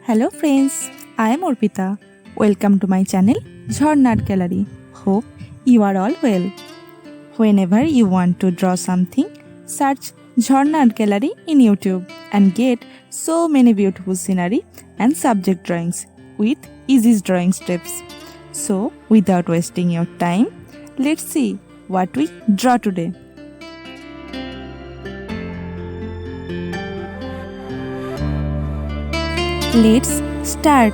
Hello friends, I am Arpita. Welcome to my channel Art Gallery. Hope you are all well. Whenever you want to draw something, search Art Gallery in YouTube and get so many beautiful scenery and subject drawings with easy drawing steps. So, without wasting your time, let's see what we draw today. Let's start.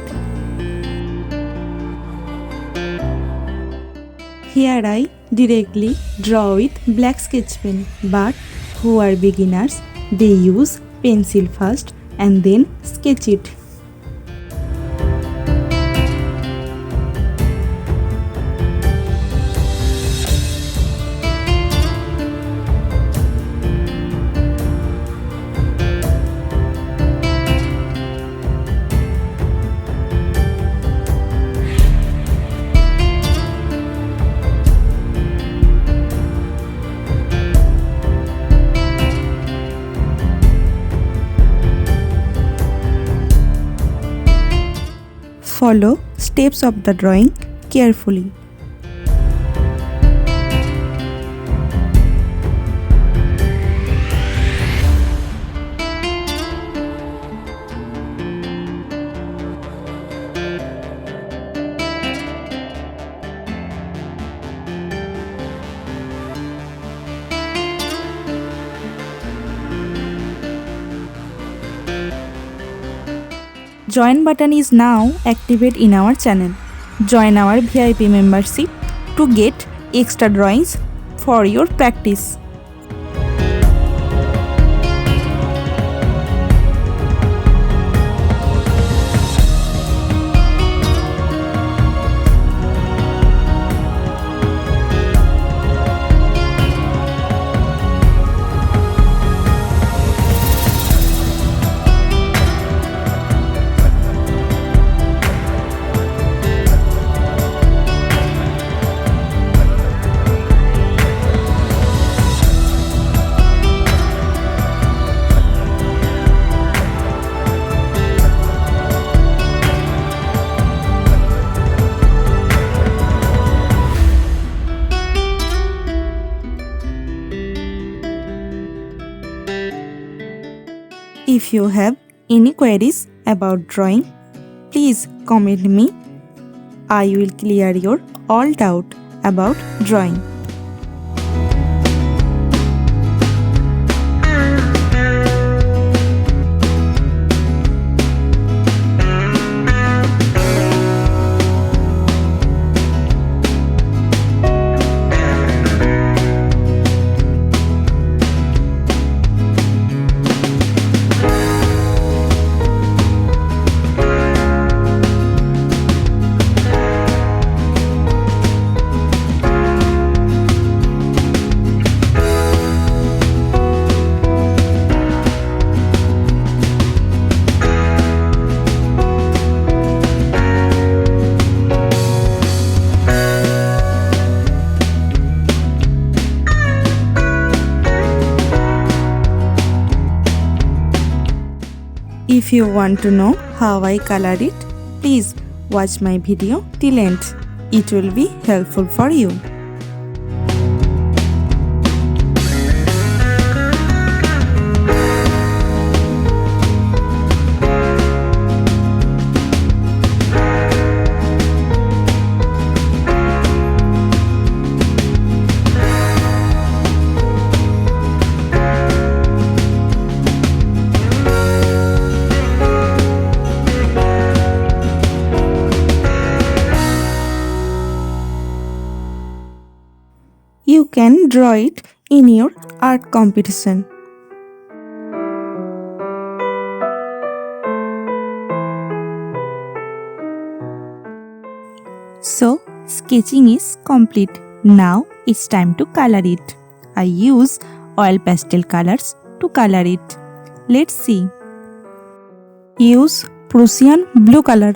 Here I directly draw with black sketch pen, but who are beginners, they use pencil first and then sketch it. Follow steps of the drawing carefully. Join button is now active in our channel. Join our VIP membership to get extra drawings for your practice. If you have any queries about drawing, please comment me. I will clear your all doubt about drawing. If you want to know how I color it, please watch my video till end. It will be helpful for you. You can draw it in your art competition. So, sketching is complete. Now it's time to color it. I use oil pastel colors to color it. Let's see. Use Prussian blue color.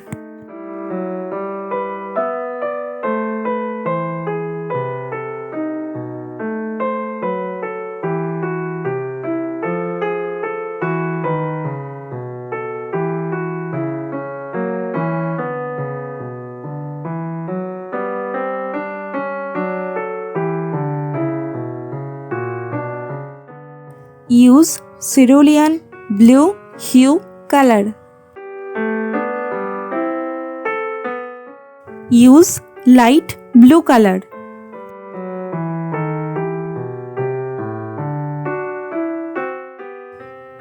Use cerulean blue hue color. Use light blue color.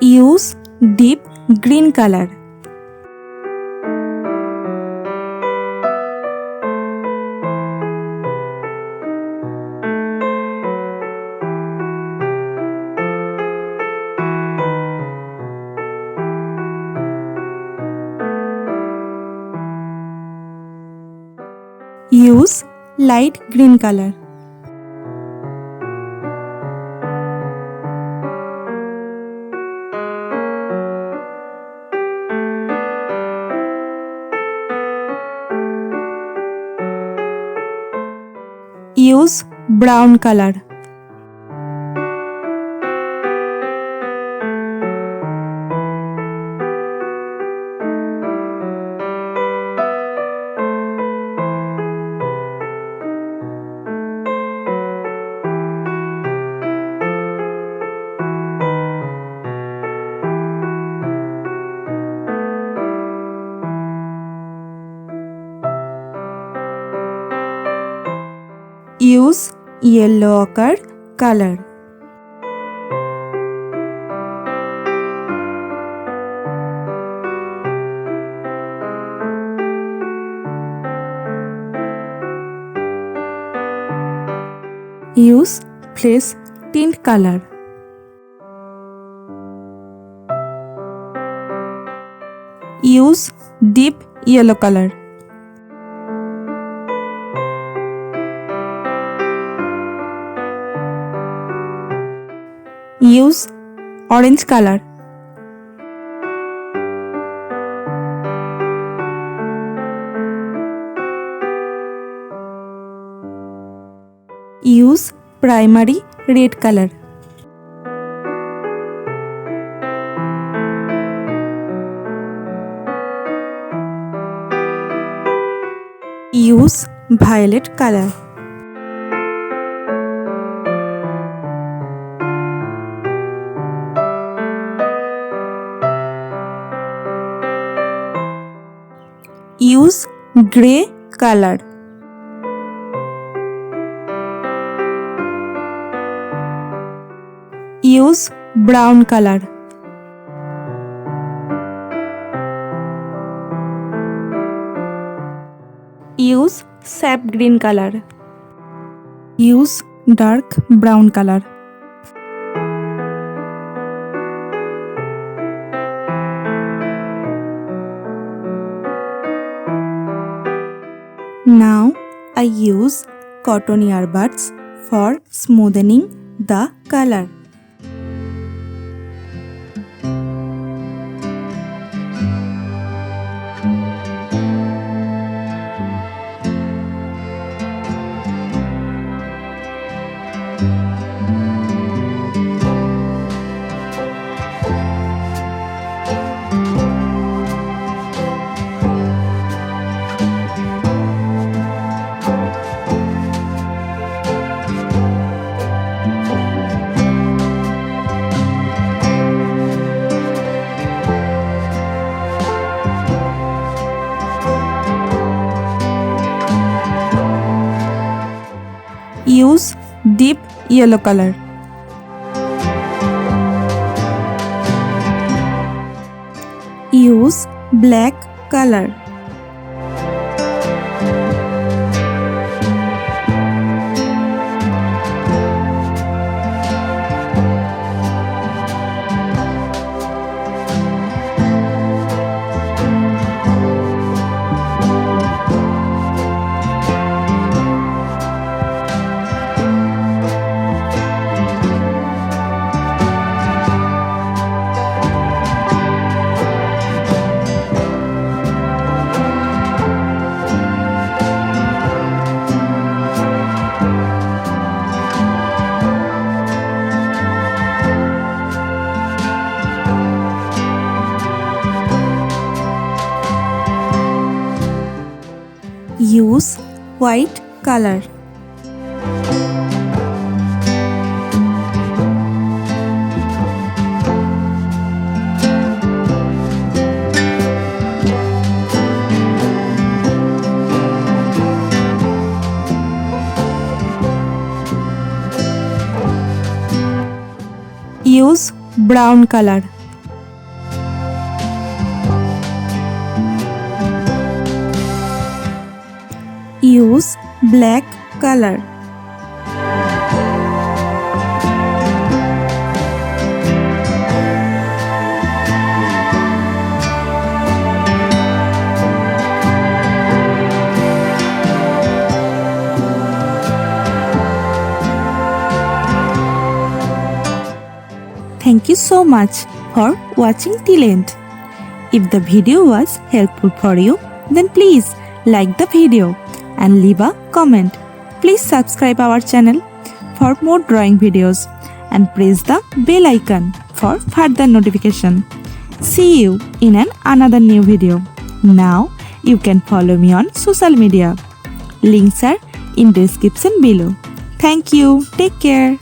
Use deep green color. Use light green color. Use brown color. Use yellow ochre color. Use fresh tint color. Use deep yellow color. Use orange color. Use primary red color. Use violet color. Use gray color. Use brown color. Use sap green color. Use dark brown color. Now I use cotton earbuds for smoothing the color. Use deep yellow color. Use black color. Use white color. use brown color. Use black color. Thank you so much for watching till end. If the video was helpful for you, then please like the video and leave a comment. Please subscribe our channel for more drawing videos and press the bell icon for further notification. See you in another new video. Now you can follow me on social media. Links are in description below. Thank you. Take care.